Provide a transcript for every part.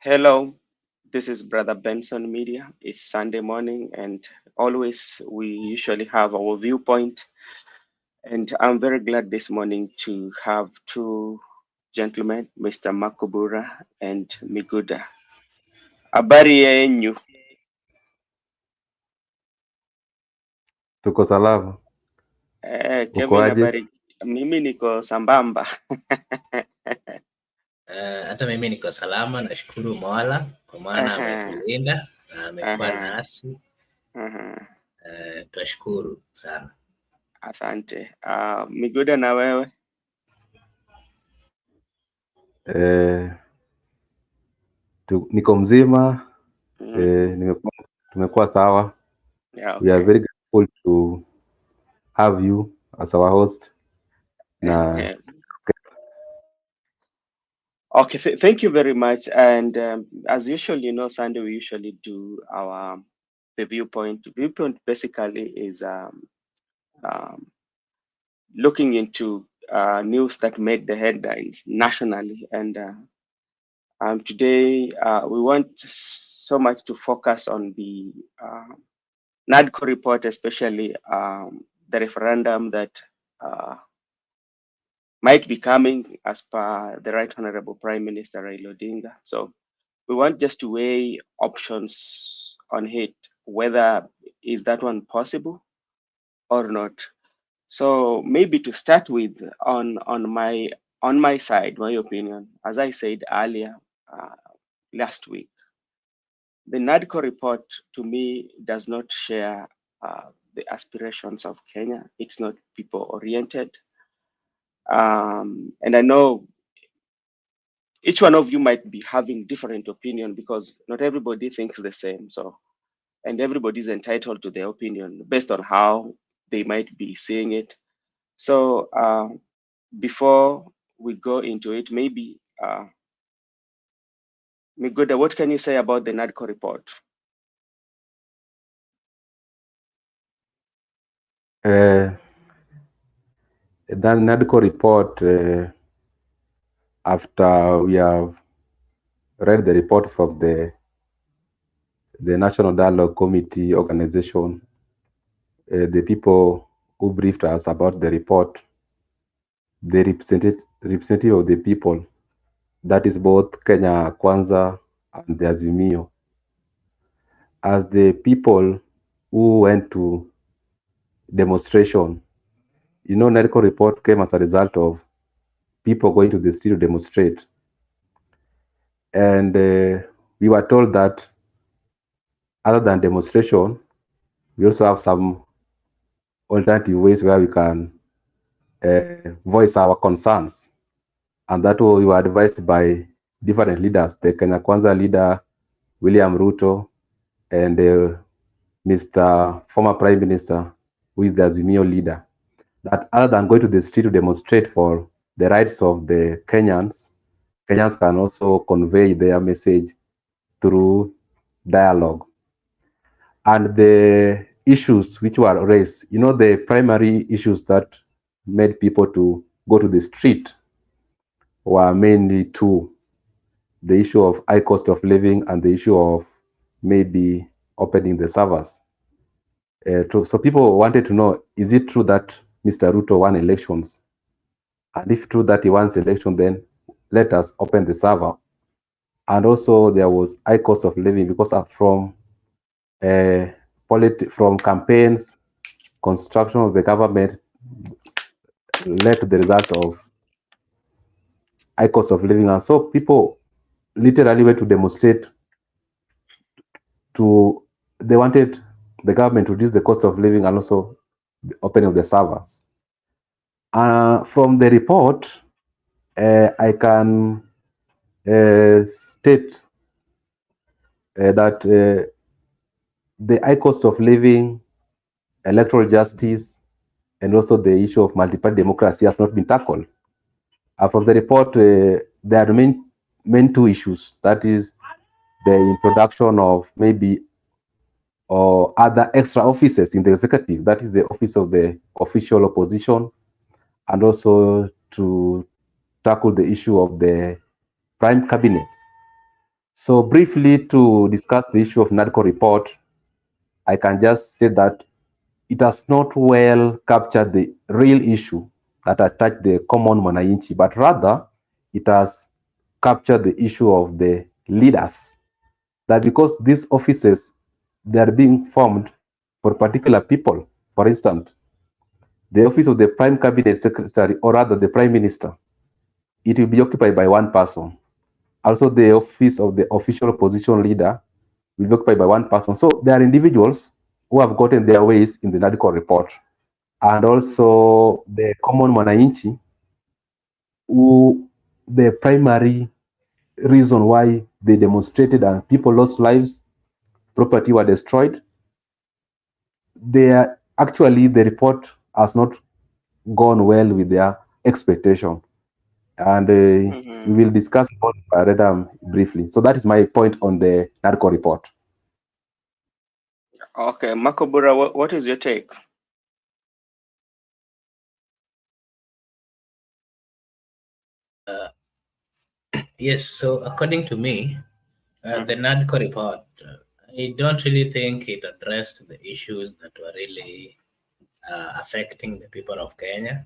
Hello, this is Brother Benson Media. It's Sunday morning, and always we usually have our viewpoint. And I'm very glad this morning to have two gentlemen, Mr. Makubura and Miguda. Habari yenyu? Tuko salama. Kevin, Ukoaje? habari? Mimi niko sambamba. Hata mimi niko salama, nashukuru Mola kwa maana ametulinda na amekuwa nasi. Twashukuru sana. Asante. Miguda, na wewe? Niko mzima. Tumekuwa sawa. Yeah, okay. We are very grateful to have you as our host. Okay, thank you very much. And as usual, Sunday we usually do the viewpoint. Viewpoint basically is looking into news that made the headlines nationally. And today we want so much to focus on the NADCO report, especially the referendum that might be coming as per the Right Honorable Prime Minister Raila Odinga. So we want just to weigh options on it, whether is that one possible or not. So maybe to start with, on my side, my opinion, as I said earlier last week, the NADCO report to me does not share the aspirations of Kenya. It's not people oriented. And I know each one of you might be having different opinion because not everybody thinks the same. So, and everybody is entitled to their opinion based on how they might be seeing it. So, before we go into it, maybe, Miguda, what can you say about the NADCO report? The NADCO report, after we have read the report from the National Dialogue Committee organization, the people who briefed us about the report, the representative of the people, that is both Kenya Kwanza and the Azimio, as the people who went to demonstration. NADCO report came as a result of people going to the street to demonstrate. And we were told that other than demonstration, we also have some alternative ways where we can voice our concerns. And that we were advised by different leaders, the Kenya Kwanza leader, William Ruto, and Mr. former Prime Minister, who is the Azimio leader, that other than going to the street to demonstrate for the rights of the Kenyans can also convey their message through dialogue. And the issues which were raised, the primary issues that made people to go to the street were mainly two: the issue of high cost of living and the issue of maybe opening the servers. So people wanted to know, is it true that Mr. Ruto won elections? And if true that he won election, then let us open the server. And also there was high cost of living because from campaigns, construction of the government led to the result of high cost of living. And so people literally went to demonstrate they wanted the government to reduce the cost of living and also the opening of the servers. From the report, I can state that the high cost of living, electoral justice, and also the issue of multi-party democracy has not been tackled. From the report, there are main two issues. That is the introduction of maybe or other extra offices in the executive. That is the office of the official opposition, and also to tackle the issue of the prime cabinet. So briefly to discuss the issue of NADCO report, I can just say that it has not well captured the real issue that attached the common mwananchi, but rather it has captured the issue of the leaders. That because these offices, they are being formed for particular people. For instance, the office of the Prime Cabinet Secretary, or rather the Prime Minister, it will be occupied by one person. Also, the office of the official opposition leader will be occupied by one person. So there are individuals who have gotten their ways in the NADCO report. And also the common mwananchi, who the primary reason why they demonstrated and people lost lives, property were destroyed, they are actually, the report has not gone well with their expectation. And we will discuss about referendum briefly. So that is my point on the NADCO report. Okay, Makobura, what is your take? Yes, so according to me, the NADCO report, I don't really think it addressed the issues that were really affecting the people of Kenya.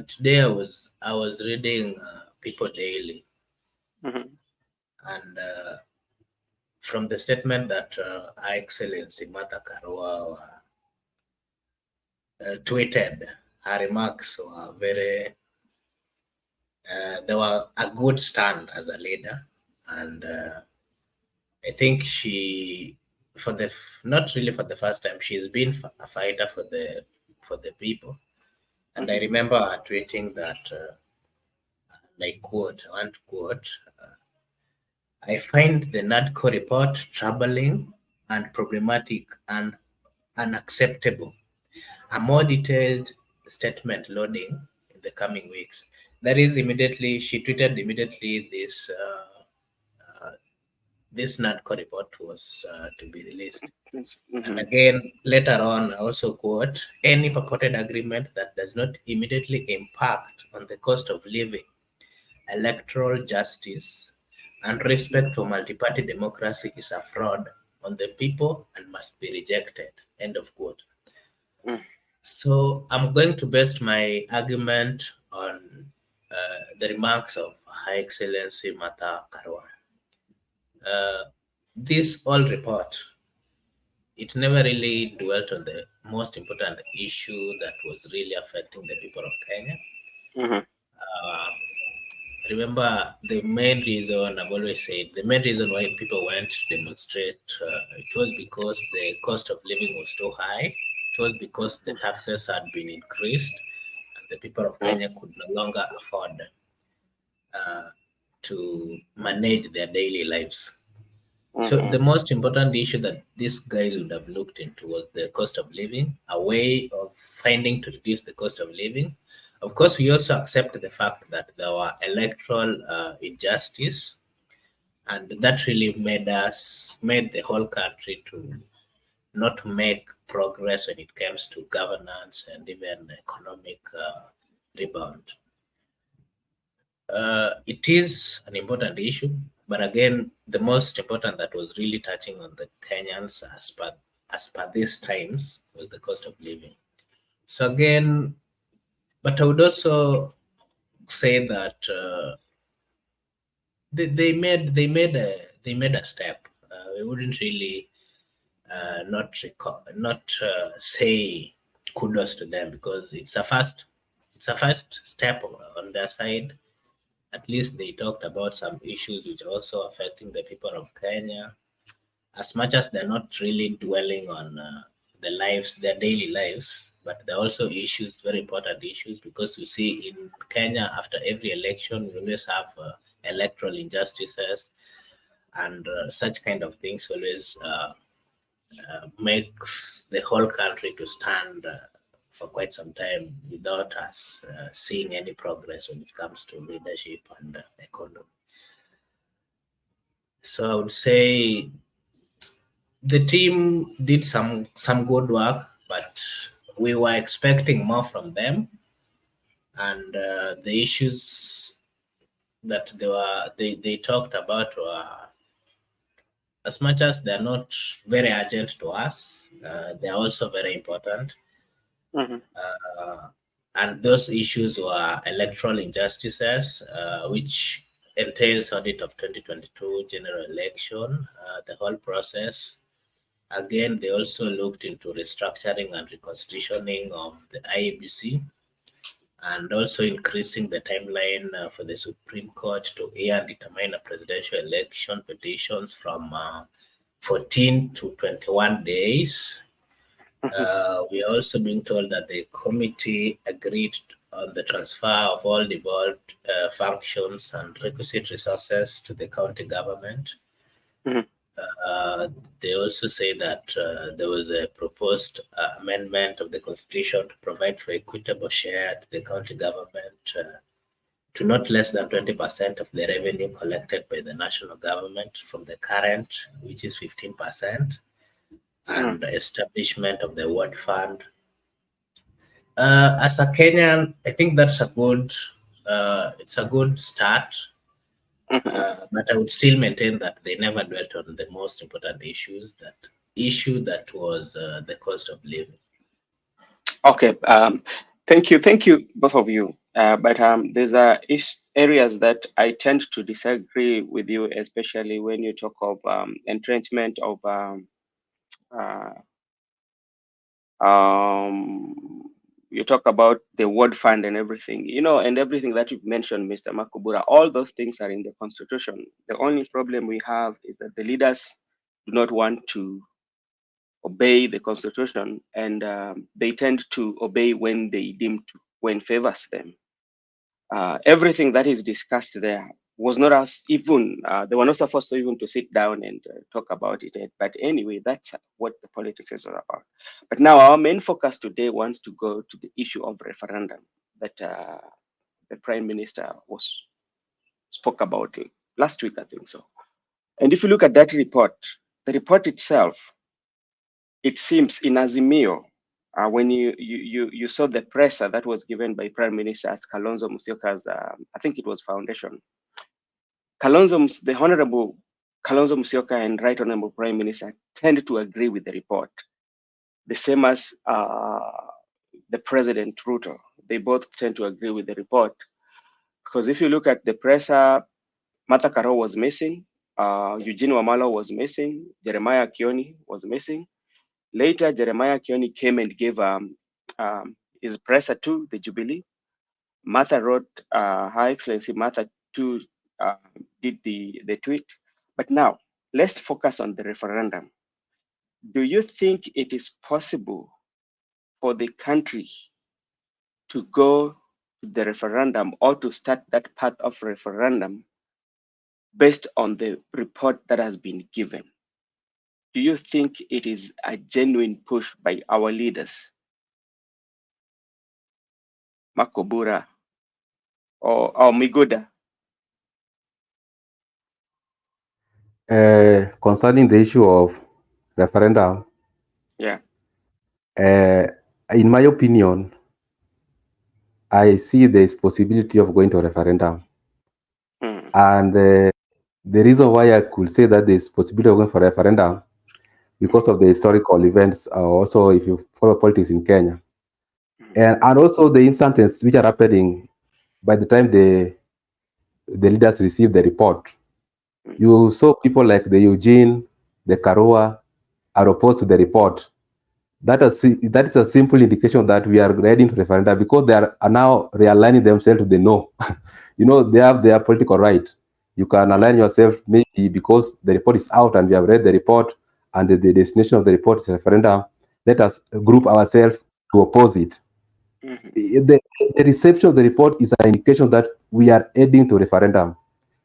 Today I was reading People Daily, and from the statement that Her Excellency Martha Karua tweeted, her remarks were very. They were a good stand as a leader, and I think she, not really for the first time, she's been a fighter for the people. And I remember her tweeting that, I quote, I want to quote, I find the NADCO report troubling and problematic and unacceptable. A more detailed statement loading in the coming weeks. That is she tweeted immediately this NADCO report was to be released. And again, later on, I also quote, any purported agreement that does not immediately impact on the cost of living, electoral justice, and respect for multi-party democracy is a fraud on the people and must be rejected, end of quote. So I'm going to base my argument on the remarks of Her Excellency Martha Karua. This all report, it never really dwelt on the most important issue that was really affecting the people of Kenya. Remember, the main reason, I've always said, the main reason why people went to demonstrate, it was because the cost of living was too high. It was because the taxes had been increased and the people of Kenya could no longer afford to manage their daily lives. So the most important issue that these guys would have looked into was the cost of living, a way of finding to reduce the cost of living. Of course, we also accept the fact that there were electoral injustice, and that really made the whole country to not make progress when it comes to governance and even economic rebound. It is an important issue, but again, the most important that was really touching on the Kenyans as per these times was the cost of living. So again, but I would also say that they made a step. We wouldn't really not say kudos to them, because it's a first step on their side. At least they talked about some issues which are also affecting the people of Kenya, as much as they're not really dwelling on their daily lives, but there are also issues, very important issues, because you see in Kenya, after every election, we always have electoral injustices, and such kind of things always makes the whole country to stand for quite some time without us seeing any progress when it comes to leadership and economy. So I would say the team did some good work, but we were expecting more from them, and the issues that they talked about were, as much as they're not very urgent to us, they're also very important. Mhm. And those issues were electoral injustices, which entails audit of 2022 general election, the whole process. Again, they also looked into restructuring and reconstitutioning of the IEBC, and also increasing the timeline for the Supreme Court to hear and determine a presidential election petitions from 14 to 21 days. We are also being told that the committee agreed on the transfer of all devolved functions and requisite resources to the county government. Mhm. They also say that there was a proposed amendment of the constitution to provide for equitable share to the county government to not less than 20% of the revenue collected by the national government from the current, which is 15%, and establishment of the ward fund. As a Kenyan, I think that's a good, it's a good start. But I would still maintain that they never dwelt on the most important issues. That issue that was the cost of living. Okay. Thank you, both of you. But there's areas that I tend to disagree with you, especially when you talk of entrenchment of uh, you talk about the word fund and everything, and everything that you've mentioned, Mr. Makubura. All those things are in the constitution. The only problem we have is that the leaders do not want to obey the constitution, and they tend to obey when they when favors them. Everything that is discussed there was not as even they were not supposed to even to sit down and talk about it. But anyway, that's what the politics is all about. But now our main focus today wants to go to the issue of referendum that the Prime Minister spoke about last week, I think so. And if you look at that report, the report itself, it seems in Azimio, when you saw the pressure that was given by Prime Minister at Kalonzo Musyoka's, I think it was foundation. The Honorable Kalonzo Musyoka and Right Honorable Prime Minister tend to agree with the report, the same as the President Ruto. They both tend to agree with the report, because if you look at the pressure, Martha Karua was missing, Eugene Wamalo was missing, Jeremiah Kioni was missing. Later, Jeremiah Kioni came and gave his presser to the Jubilee. Martha wrote, Her Excellency Martha too did the tweet. But now, let's focus on the referendum. Do you think it is possible for the country to go to the referendum or to start that path of referendum based on the report that has been given? Do you think it is a genuine push by our leaders, Makobura or Miguda? Concerning the issue of referendum, Yeah. in my opinion, I see there's possibility of going to a referendum. Mm. And the reason why I could say that there's possibility of going for a referendum because of the historical events, also if you follow politics in Kenya, and also the instances which are happening by the time the leaders receive the report. You saw people like the Eugene, the Karua are opposed to the report. That is a simple indication that we are heading to referendum because they are now realigning themselves to the no. They have their political right. You can align yourself maybe because the report is out and we have read the report and the destination of the report is referendum. Let us group ourselves to oppose it. The reception of the report is an indication that we are heading to referendum.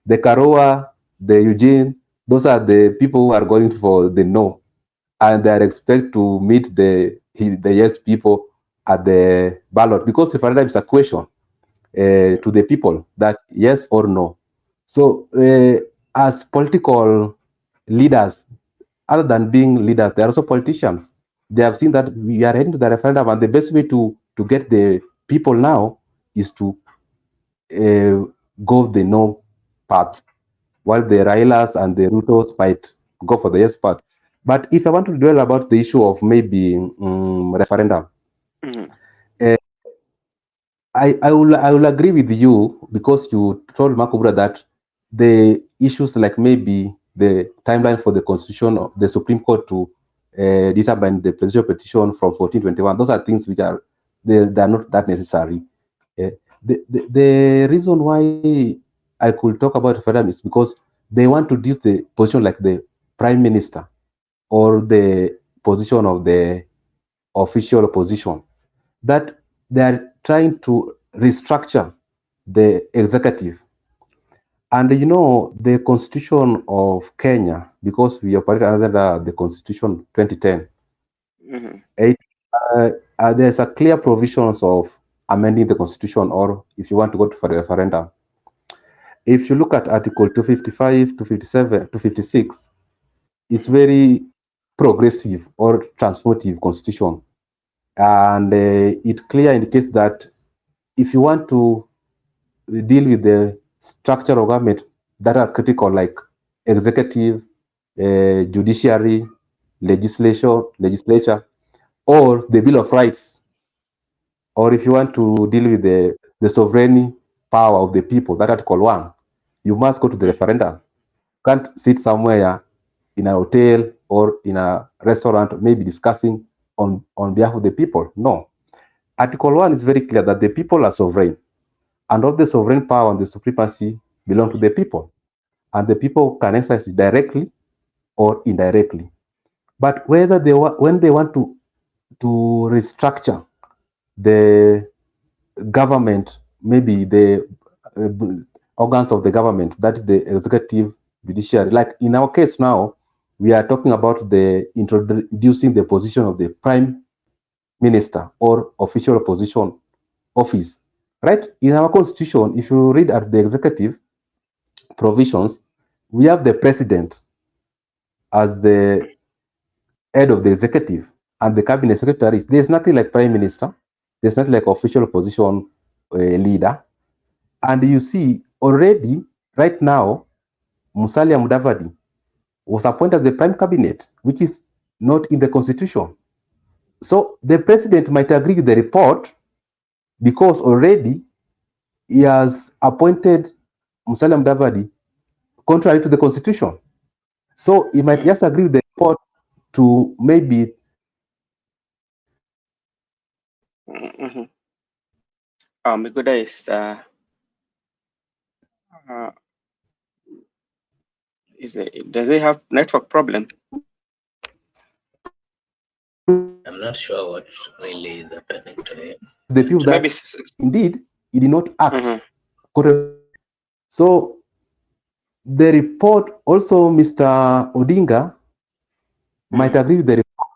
The Karua, the Eugene, those are the people who are going for the no, and they are expected to meet the yes people at the ballot because referendum is a question to the people that yes or no. So as political leaders, other than being leaders, they are also politicians. They have seen that we are heading to the referendum, and the best way to get the people now is to go the no path, while the Railas and the Rutos might go for the yes path. But if I want to dwell about the issue of maybe referendum, Mhm. uh, I will agree with you because you told Makubra that the issues like maybe the timeline for the constitution of the Supreme Court to determine the presidential petition from 1421, those are things which are they are not that necessary. Uh, the reason why I could talk about referendum is because they want to use the position like the prime minister or the position of the official opposition, that they are trying to restructure the executive. And the constitution of Kenya, because we operate under the constitution 2010, Mhm. it, there's a clear provisions of amending the constitution, or if you want to go for a referendum. If you look at Article 255, 257, 256, it's very progressive or transformative constitution. And it clearly indicates that if you want to deal with the structure of government that are critical, like executive, judiciary, legislature, or the Bill of Rights, or if you want to deal with the sovereign power of the people, that Article 1, you must go to the referendum. You can't sit somewhere in a hotel or in a restaurant, maybe discussing on behalf of the people. No. Article 1 is very clear that the people are sovereign, and all the sovereign power and the supremacy belong to the people, and the people can exercise it directly or indirectly. But whether when they want to restructure the government, maybe the organs of the government, that is the executive, judiciary. Like in our case now, we are talking about the introducing the position of the prime minister or official opposition office. Right? In our constitution, if you read at the executive provisions, we have the president as the head of the executive and the cabinet secretaries. There's nothing like prime minister. There's nothing like official opposition leader. And you see already right now, Musalia Mudavadi was appointed as the prime cabinet, which is not in the constitution. So the president might agree with the report because already he has appointed Musalia Mudavadi contrary to the constitution. So he might just agree with the report to maybe Mhm. Miguda uh, does he have network problem? I'm not sure what really is happening to him. the people Maybe. that indeed he did not act. Mhm. So the report also, Mr. Odinga might Mhm. agree with the report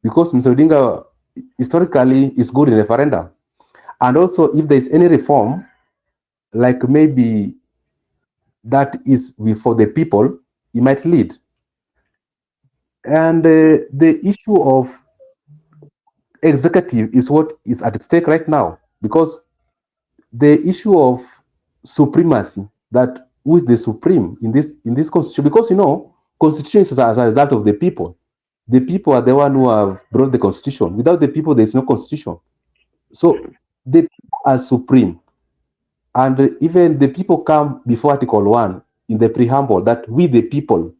because Mr. Odinga historically is good in referendum. And also, if there is any reform, like maybe that is for the people, he might lead. And the issue of executive is what is at stake right now because the issue of supremacy, that who is the supreme in this constitution, because constitution is as a result of the people. The people are the one who have brought the constitution. Without the people, there is no constitution. So the people are supreme, and even the people come before Article 1 in the preamble that we the people.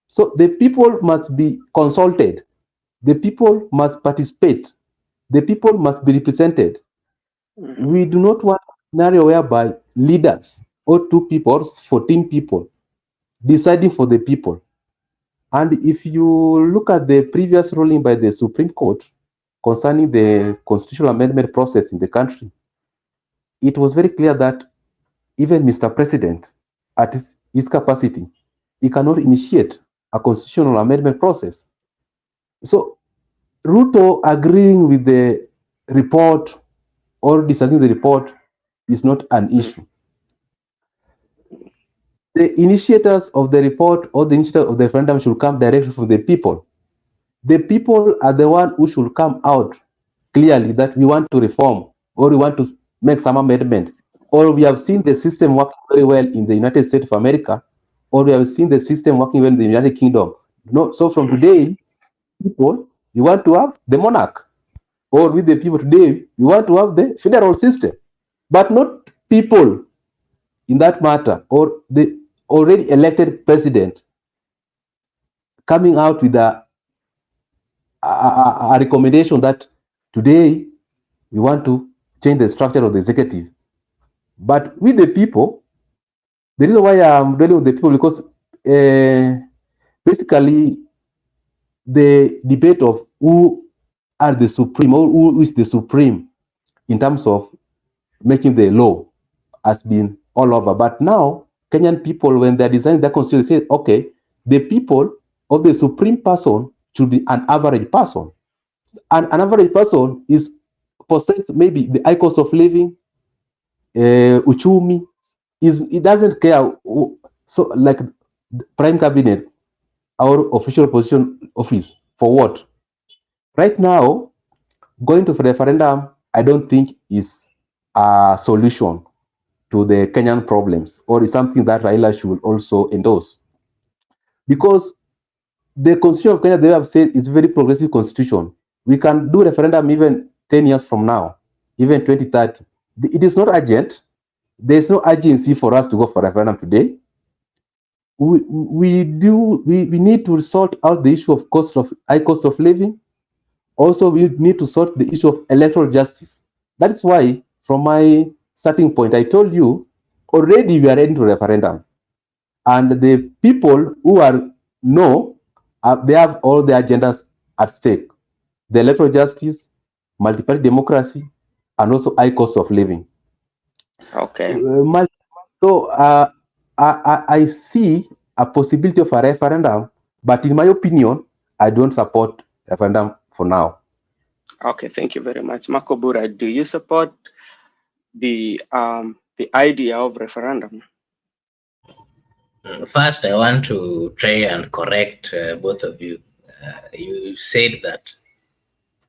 So the people must be consulted, the people must participate, the people must be represented. Mhm. We do not want a scenario whereby leaders or 2 people or 14 people deciding for the people. And if you look at the previous ruling by the Supreme Court concerning the constitutional amendment process in the country, it was very clear that even Mr. President, at his capacity, he cannot initiate a constitutional amendment process. So Ruto agreeing with the report or disagreeing with the report is not an issue. The initiators of the report or the initiators of the referendum should come directly from the people. The people are the one who should come out clearly that we want to reform or we want to make some amendment or we have seen the system working very well in the United States of America, or we have seen the system working well in the United Kingdom. No, so from today, people, you want to have the monarch, or with the people today, you want to have the federal system, but not people in that matter, or the already elected president coming out with a recommendation that today we want to change the structure of the executive. But with the people, the reason why I'm dealing with the people because basically the debate of who are the supreme or who is the supreme in terms of making the law has been all over. But now Kenyan people, when they're designing their constitution, they say, okay, the people of the supreme person should be an average person. And an average person is possessed maybe the high cost of living, uchumi, is it doesn't care. So like prime cabinet, our official position office for what? Right now, going to referendum, I don't think is a solution to the Kenyan problems, or is something that Raila should also endorse. Because the constitution of Kenya, they have said, is very progressive constitution. We can do referendum even 10 years from now, even 2030. It is not urgent. There's no urgency for us to go for referendum today. We need to sort out the issue of high cost of living. Also, we need to sort the issue of electoral justice. That is why, from my starting point, I told you already we are heading to referendum, and the people who are no, they have all the agendas at stake: the electoral justice, multi-party democracy, and also high cost of living. Okay. So I see a possibility of a referendum, but in my opinion, I don't support referendum for now. Okay, thank you very much. Makobura, do you support the idea of referendum? First, I want to try and correct both of you. You said that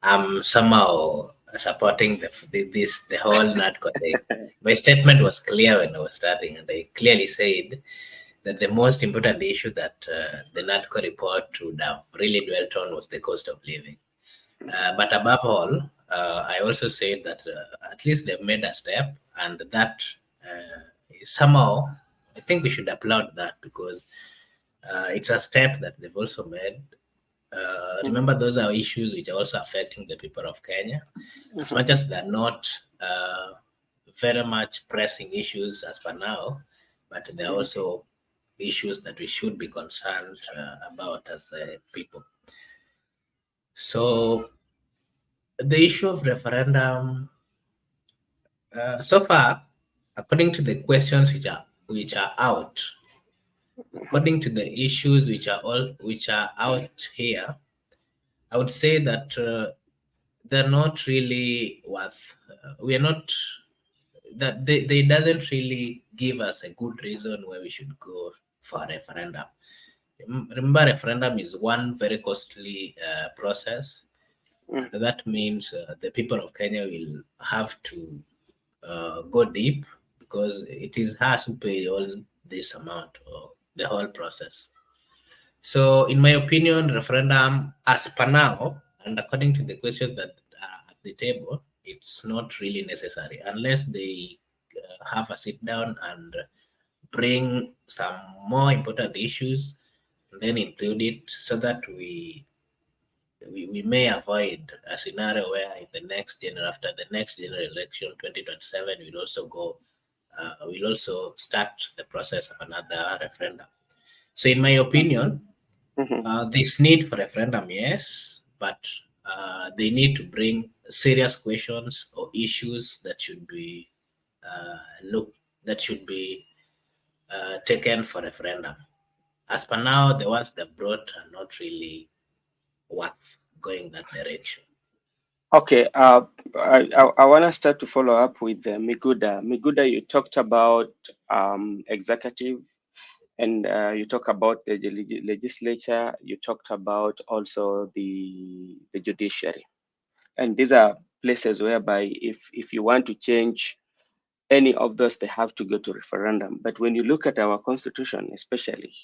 I'm somehow supporting the whole NADCO thing. My statement was clear when I was starting, and I clearly said that the most important issue that the NADCO report would have really dwelt on was the cost of living. But above all, I also said that at least they've made a step, and that somehow I think we should applaud that, because it's a step that they've also made. Remember, those are issues which are also affecting the people of Kenya, as much as they're not very much pressing issues as per now, but they're also issues that we should be concerned about as people. So the issue of referendum, so far, according to the questions which are out, according to the issues which are out here, I would say that they're not really worth. We are not that they doesn't really give us a good reason why we should go for a referendum. Remember, referendum is one very costly process. That means the people of Kenya will have to go deep, because it is has to pay all this amount or the whole process. So, in my opinion, referendum as per now, and according to the questions that are at the table, it's not really necessary unless they have a sit down and bring some more important issues, then include it, so that we may avoid a scenario where in the next general, after the next general election 2027, we'll also start the process of another referendum. So in my opinion, this need for referendum, yes, but they need to bring serious questions or issues that should be taken for referendum. As per now, the ones they brought are not really worth going that direction. Okay, I want to start to follow up with Miguda. Miguda, you talked about executive, and you talk about the legislature. You talked about also the judiciary, and these are places whereby if you want to change any of those, they have to go to referendum. But when you look at our constitution, especially,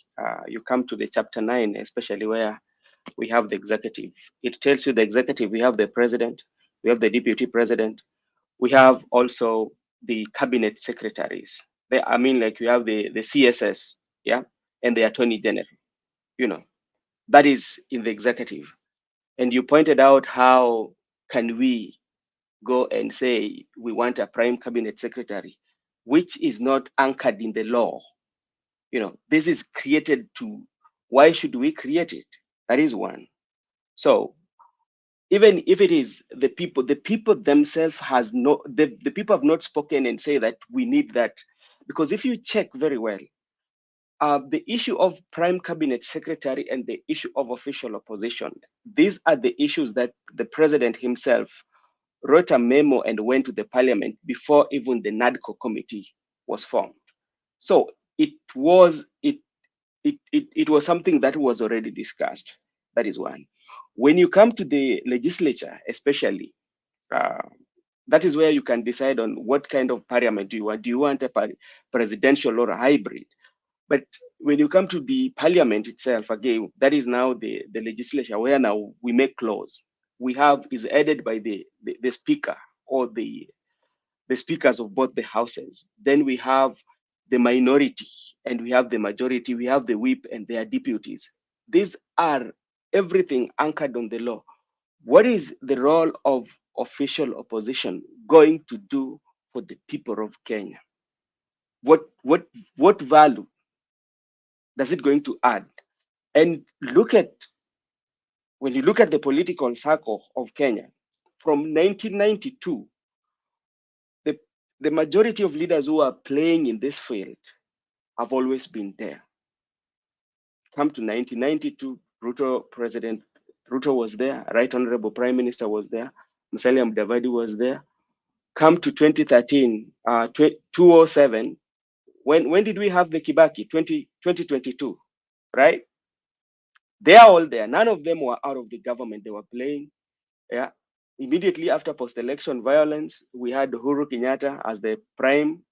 you come to the chapter 9, especially where we have the executive. It tells you the executive, we have the president, we have the deputy president, we have also the cabinet secretaries. I mean, like you have the CSS, yeah, and the attorney general, you know, that is in the executive. And you pointed out how can we go and say we want a prime cabinet secretary, which is not anchored in the law. You know, this is created to, why should we create it? That is one. So even if it is the people themselves has no, the people have not spoken and say that we need that. Because if you check very well, the issue of prime cabinet secretary and the issue of official opposition, these are the issues that the president himself wrote a memo and went to the parliament before even the NADCO committee was formed. So it was something that was already discussed. That is one. When you come to the legislature, especially, that is where you can decide on what kind of parliament do you want. Do you want a presidential or a hybrid? But when you come to the parliament itself, again, that is now the legislature where now we make laws. We have is headed by the speaker or the speakers of both the houses. Then we have the minority and we have the majority, we have the whip and their deputies. These are everything anchored on the law. What is the role of official opposition going to do for the people of Kenya? What value does it going to add? And when you look at the political circle of Kenya, from 1992, the majority of leaders who are playing in this field have always been there. Come to 1992, President Ruto was there, Right Honorable Prime Minister was there, Musalia Mudavadi was there. Come to 2013, 2007, when did we have the Kibaki? 2022, right? They are all there. None of them were out of the government. They were playing. Yeah. Immediately after post-election violence, we had Uhuru Kenyatta as the prime,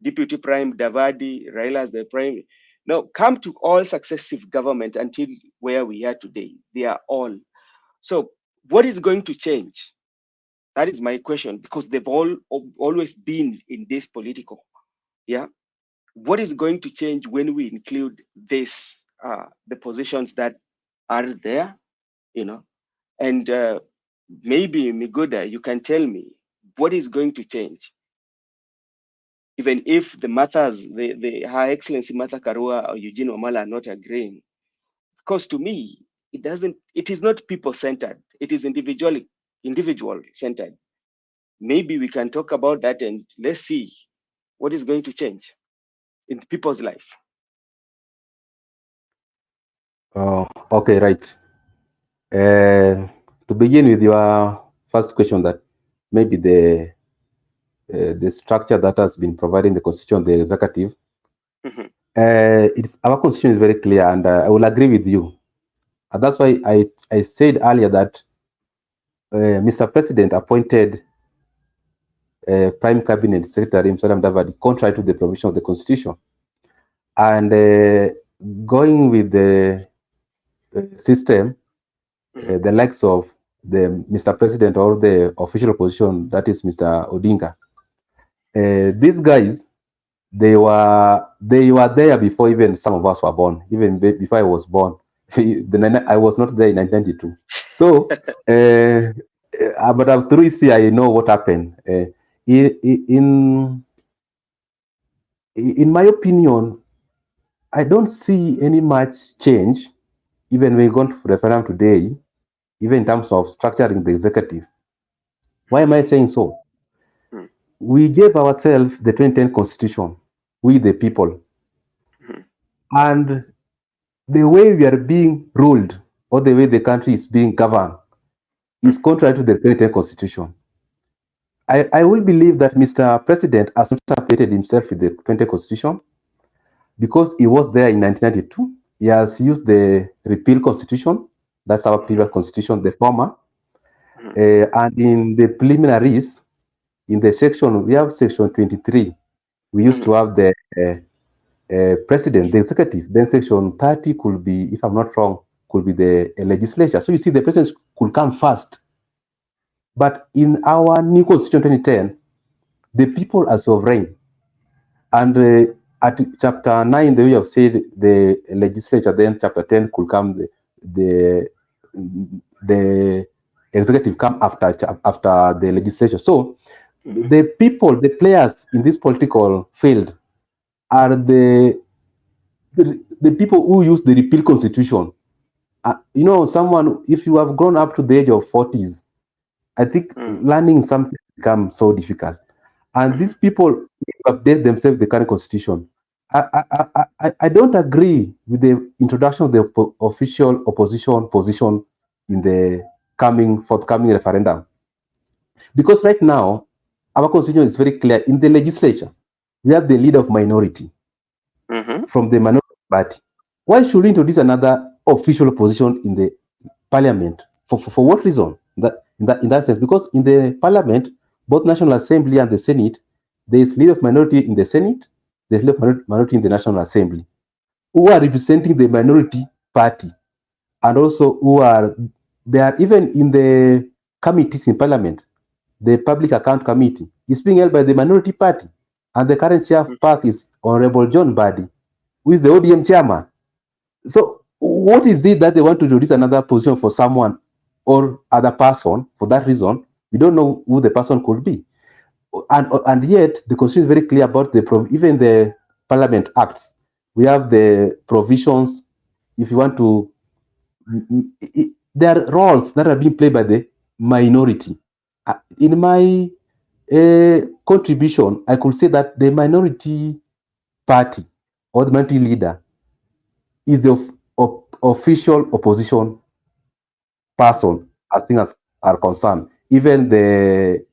deputy prime, Davadi, Raila as the prime. Now, come to all successive government until where we are today. They are all. So what is going to change? That is my question, because they've always been in this political. Yeah. What is going to change when we include this, the positions that are there, you know? And maybe Miguda, you can tell me what is going to change, even if the matters, Her Excellency Martha Karua or Eugene Wamala are not agreeing. Because to me, it is not people-centered. It is individual-centered. Maybe we can talk about that and let's see what is going to change in people's life. Okay, right. To begin with your first question, that maybe the structure that has been provided in the constitution, the executive, our constitution is very clear, and I will agree with you. And that's why I said earlier that Mr. President appointed Prime Cabinet Secretary Musalia Mudavadi contrary to the provision of the constitution, and going with the system, the likes of the Mr. President or the official opposition, that is Mr. Odinga. These guys, they were there before even some of us were born, even before I was born. I was not there in 1992. So, but through history, I know what happened. In my opinion, I don't see any much change, even when we go to referendum today, even in terms of structuring the executive. Why am I saying so? We gave ourselves the 2010 constitution, we the people. And the way we are being ruled, or the way the country is being governed, is contrary to the 2010 constitution. I will believe that Mr. President has not updated himself with the 2010 constitution because he was there in 1992. He has used the repeal constitution, that's our previous constitution, the former. And in the preliminaries, in the section, we have section 23. We used to have the president, the executive. Then section 30 could be, if I'm not wrong, could be the legislature. So you see, the president could come first. But in our new constitution 2010, the people are sovereign. And at chapter 9, the way you have said the legislature, then chapter 10 could come, the executive come after the legislature. So the people, the players in this political field are the people who use the repeal constitution. Someone, if you have grown up to the age of 40s, I think learning something becomes so difficult. And these people update themselves the current constitution. I don't agree with the introduction of the official opposition position in the forthcoming referendum. Because right now, our constitution is very clear. In the legislature, we have the leader of minority from the minority party. Why should we introduce another official opposition in the parliament? For what reason? In that sense, because in the parliament, both National Assembly and the Senate, there is leader of minority in the Senate, there's leader of minority in the National Assembly, who are representing the minority party, and also they are even in the committees in parliament. The Public Account Committee is being held by the minority party, and the current chair of PAC is Honorable John Badi, who is the ODM chairman. So what is it that they want to introduce another position for someone or other person? For that reason, we don't know who the person could be. And yet the constitution is very clear about even the Parliament Acts. We have the provisions. If you want to, there are roles that are being played by the minority. In my contribution, I could say that the minority party or the minority leader is the official opposition person as things are concerned. Even the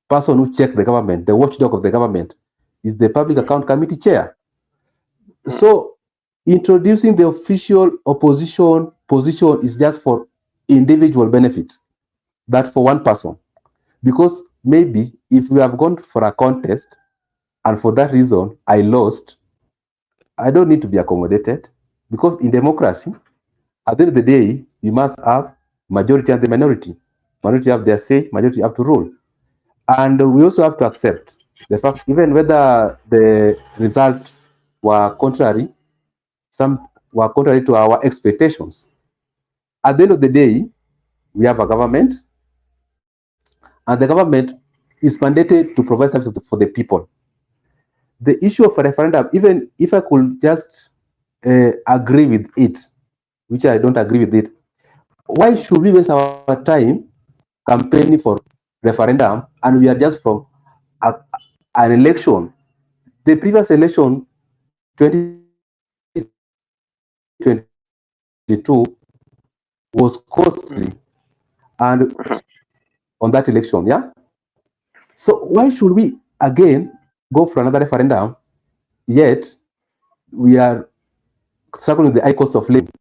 person who checks the government, the watchdog of the government, is the Public Account Committee chair. So introducing the official opposition position is just for individual benefit, that for one person. Because maybe if we have gone for a contest and for that reason I lost, I don't need to be accommodated, because in democracy, at the end of the day, you must have majority and the minority. Minority have their say, majority have to rule. And we also have to accept the fact, even whether the result were contrary, some were contrary to our expectations. At the end of the day, we have a government, and the government is mandated to provide services for the people. The issue of a referendum, even if I could just agree with it, which I don't agree with it, why should we waste our time campaigning for referendum and we are just from an election? The previous election, 2022, was costly and on that election, yeah? So why should we again go for another referendum, yet we are struggling with the high cost of living?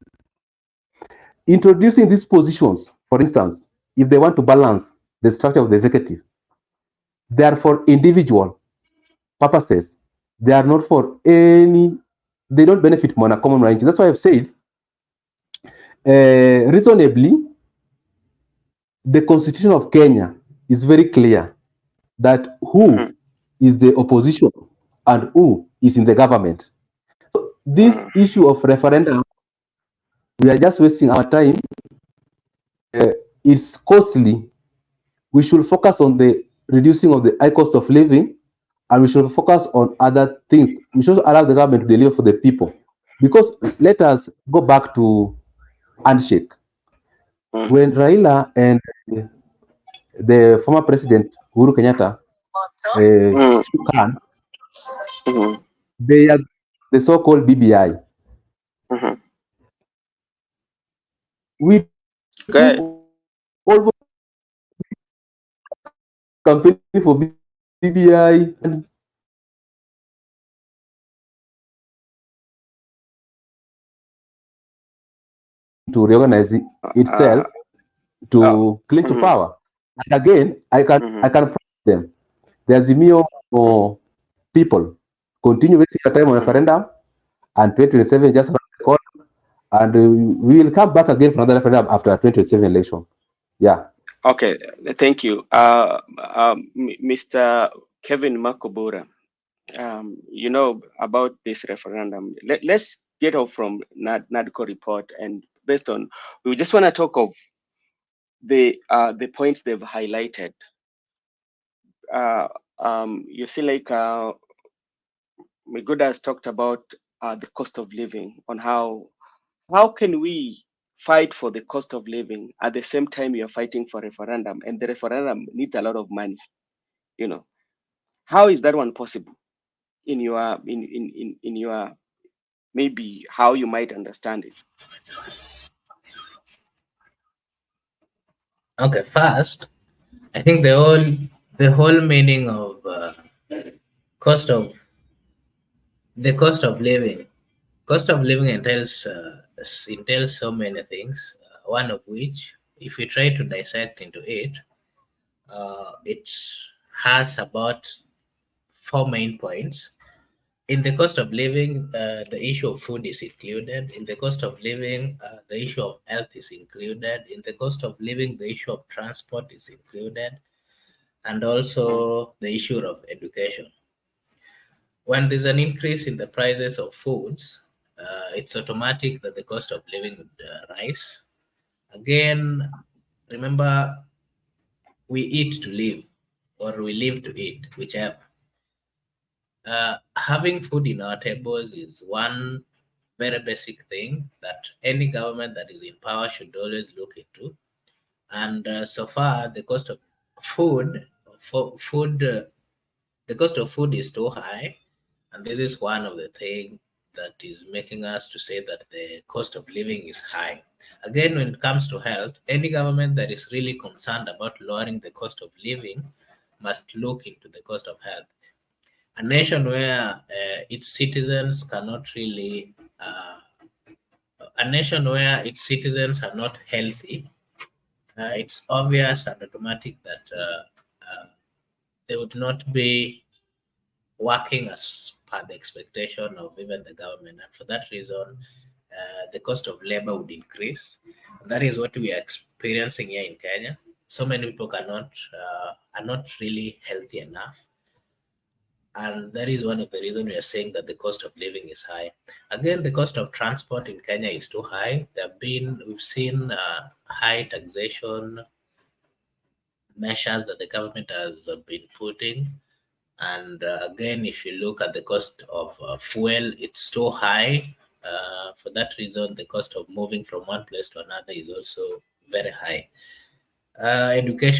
Introducing these positions, for instance, if they want to balance the structure of the executive, they are for individual purposes. They are not for any, they don't benefit from a common range. That's why I've said, reasonably, the constitution of Kenya is very clear that who is the opposition and who is in the government. So this issue of referendum, we are just wasting our time. It's costly. We should focus on the reducing of the high cost of living, and we should focus on other things. We should allow the government to deliver for the people. Because let us go back to handshake. When Raila and the former president Uhuru Kenyatta shook hands, they are the so-called BBI. We took almost campaigning for BBI and to reorganize itself to cling to power. And again, I can promise them, the Azimio people continue wasting your time on referendum, and 2027 just around the corner, and we will come back again for another referendum after 2027 election. Yeah. Okay, thank you. Mr. Kevin Makobura, you know about this referendum. Let's get off from NADCO report, and based on, we just want to talk of the points they've highlighted. You see, like Miguda has talked about the cost of living, on how can we fight for the cost of living at the same time you're fighting for referendum, and the referendum needs a lot of money. You know, how is that one possible in your in your, maybe how you might understand it? Okay, first, I think the whole meaning of cost of the cost of living. Cost of living entails so many things. One of which, if we try to dissect into it, it has about four main points. In the cost of living, the issue of food is included. In the cost of living, the issue of health is included. In the cost of living, the issue of transport is included, and also the issue of education. When there's an increase in the prices of foods, it's automatic that the cost of living would rise. Again, remember, we eat to live, or we live to eat, whichever. Having food in our tables is one very basic thing that any government that is in power should always look into. And so far, the cost of food, food, the cost of food is too high, and this is one of the things that is making us to say that the cost of living is high. Again, when it comes to health, any government that is really concerned about lowering the cost of living must look into the cost of health. A nation where its citizens cannot really, a nation where its citizens are not healthy, it's obvious and automatic that they would not be working as per the expectation of even the government. And for that reason, the cost of labor would increase. And that is what we are experiencing here in Kenya. So many people are not really healthy enough, and that is one of the reasons we are saying that the cost of living is high. Again, the cost of transport in Kenya is too high. We've seen high taxation measures that the government has been putting, and again, if you look at the cost of fuel, it's too high. For that reason, the cost of moving from one place to another is also very high. Education